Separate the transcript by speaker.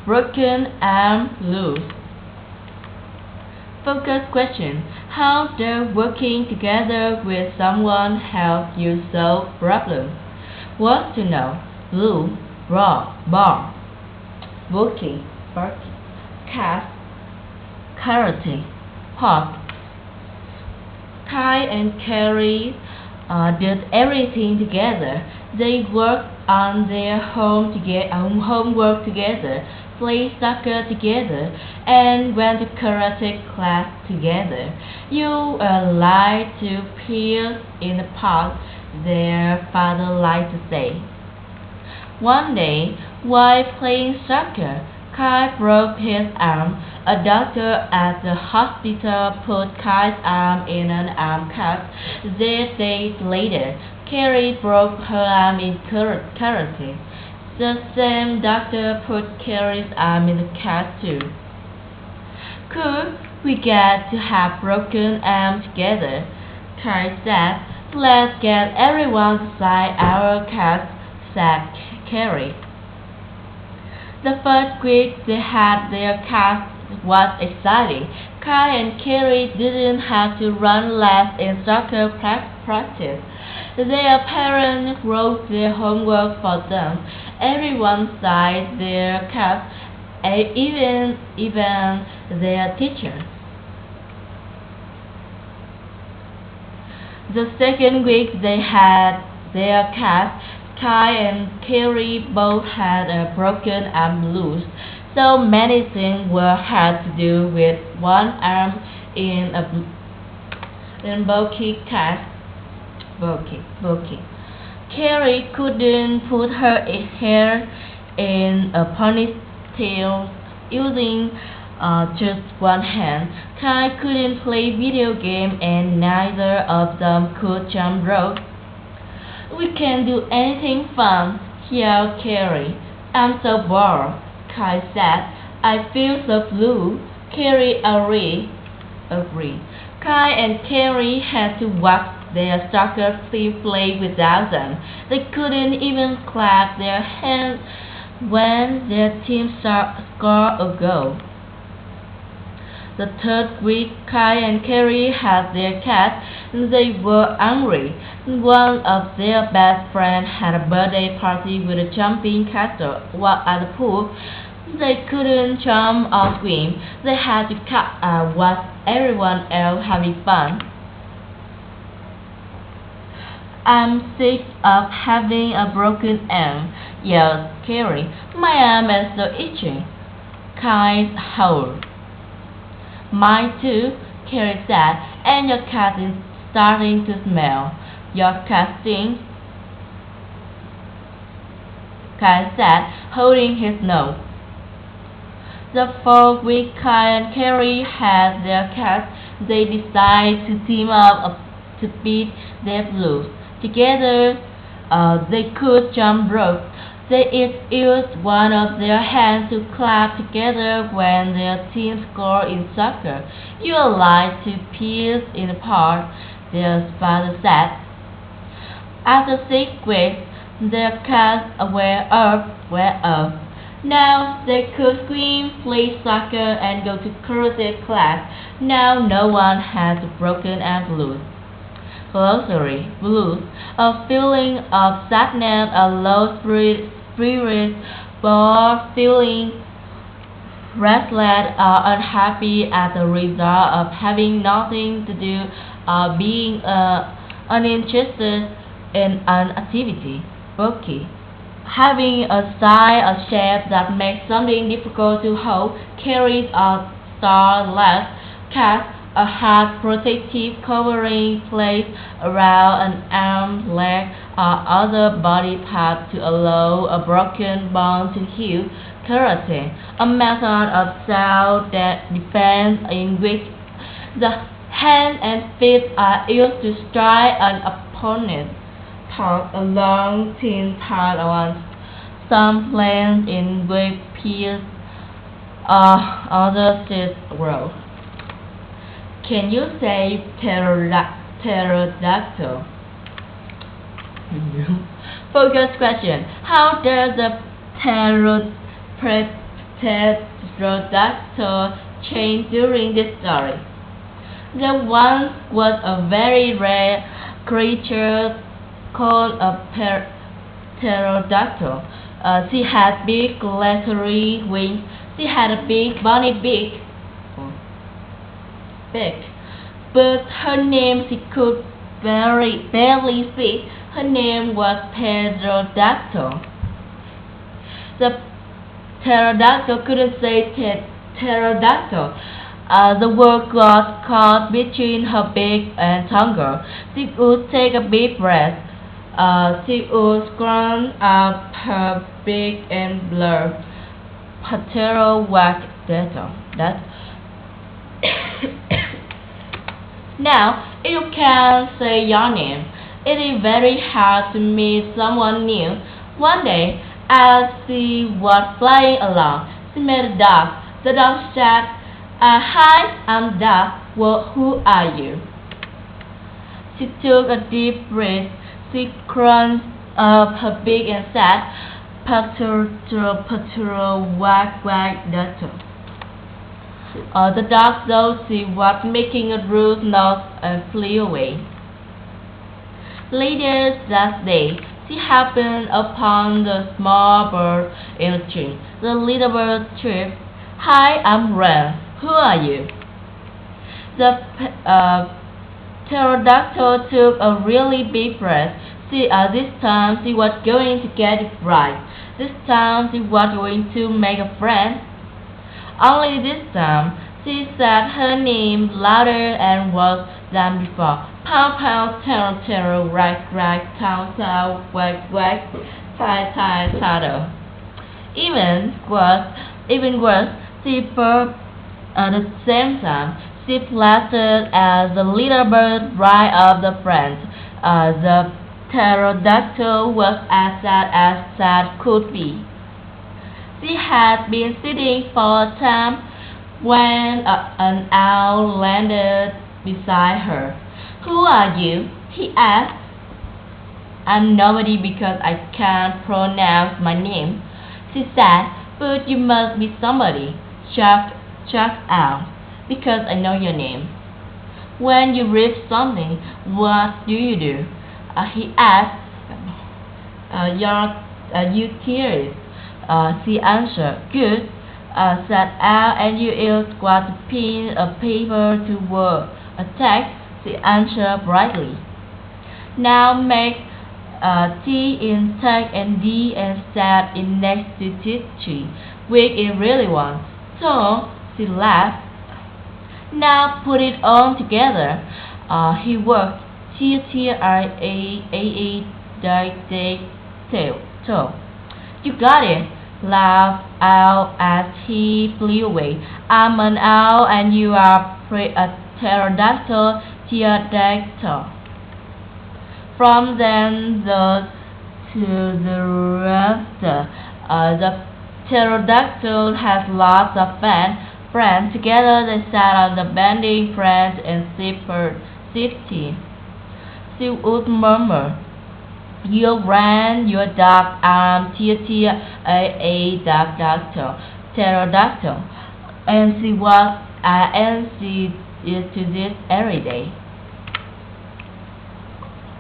Speaker 1: broken arm loose. Focus question. How does working together with someone help you solve problems? What to know? Blue, raw, bar. Working, barking. Cat, karate. Hot. Kai and Carrie did everything together. They worked on their homework together, played soccer together, and went to karate class together. You like to peer in the park, their father liked to say. One day, while playing soccer, Kai broke his arm. A doctor at the hospital put Kai's arm in an arm cast. 3 days later, Carrie broke her arm in karate. The same doctor put Carrie's arm in the cast too. Cool, we get to have broken arms together, Kai said. Let's get everyone to sign our cast, said Carrie. The first week they had their cast was exciting. Kai and Carrie didn't have to run laps in soccer practice. Their parents wrote their homework for them. Everyone signed their cast, even their teachers. The second week they had their cast. Kai and Carrie both had a broken arm loose, so many things were had to do with one arm in bulky cast. Bulky. Carrie couldn't put her hair in a ponytail using just one hand. Kai couldn't play video game, and neither of them could jump rope. We can do anything fun, yelled Carrie. I'm so bored, Kai said. I feel so blue. Carrie agreed. Kai and Carrie had to watch their soccer team play without them. They couldn't even clap their hands when their team scored a goal. The third week, Kai and Carrie had their cat. They were angry. One of their best friends had a birthday party with a jumping castle while at the pool. They couldn't jump or swim. They had to watch everyone else having fun. I'm sick of having a broken arm, yelled Carrie. My arm is so itchy. Kai howled. Mine too, Carrie said, and your cat is starting to smell. Your cat stinks, Kai said, holding his nose. The fourth week Kai and Carrie had their cats. They decided to team up to beat their blues. Together, they could jump rope. They each used one of their hands to clap together when their team scored in soccer. You like to pierce in the park, their father said. After 6 weeks, their cats were up. Now they could swim, play soccer, and go to karate class. Now no one has a broken arm blues. Glossary: blues, a feeling of sadness, a low spirit, bored, feeling restless or unhappy as a result of having nothing to do or being uninterested in an activity. Bulky, having a size or shape that makes something difficult to hold. Carries a star-like cast, a hard protective covering placed around an arm, leg, or other body part to allow a broken bone to heal. Karate, a method of self-defense in which the hands and feet are used to strike an opponent. Talk, a long thin part on some plants in which pears or other seeds grow. Can you say pterodactyl? Focus question. How does the pterodactyl changed during this story. There once was a very rare creature called a pterodactyl. She had big glittery wings. She had a big bunny beak. But her name she could barely speak. Her name was Pterodactyl. The pterodactyl couldn't say pterodactyl. The word got caught between her beak and tongue. She would take a deep breath. She would scrunch up her beak and blur. Pterodactyl. That. Now, if you can't say your name, it is very hard to meet someone new. One day, as she was flying along, she met a dog. The dog said, "Hi, I'm Dog. Well, who are you?" She took a deep breath. She crunched up her beak and said, "Pterodactyl." The dog thought she was making a rude noise and flew away. Later that day, she happened upon the small bird in a tree. The little bird chirped, "Hi, I'm Wren. Who are you?" The pterodactyl took a really big breath. This time she was going to get it right. This time she was going to make a friend. Only this time, she said her name louder and worse than before. "Pow, pow, terror, terror, rag, rag, tow, tow, wag, wag, tie, tie, tattle." Even worse, she burped at the same time. She plastered as the little bird right up the front. The pterodactyl was as sad could be. She had been sitting for a time when an owl landed beside her. "Who are you?" he asked. "I'm nobody because I can't pronounce my name," she said. "But you must be somebody," chucked Owl, "because I know your name." "When you read something, what do you do?" He asked. You curious?" She answered. "Good," said Owl, "and you use what to pin a paper to word a text," she answered brightly. "Now make T in tech and D and set in next to T, which it really wants." "So," she laughed. "Now put it on together." He worked. Tail. "You got it," laughed Owl as he flew away. "I'm an owl and you are a pterodactyl. From then to the rest, the pterodactyl has lots of friends. Together they sat on the bending branch and sipped tea. She would murmur, "Your Wren, your dog, pterodactyl," and she is to this every day.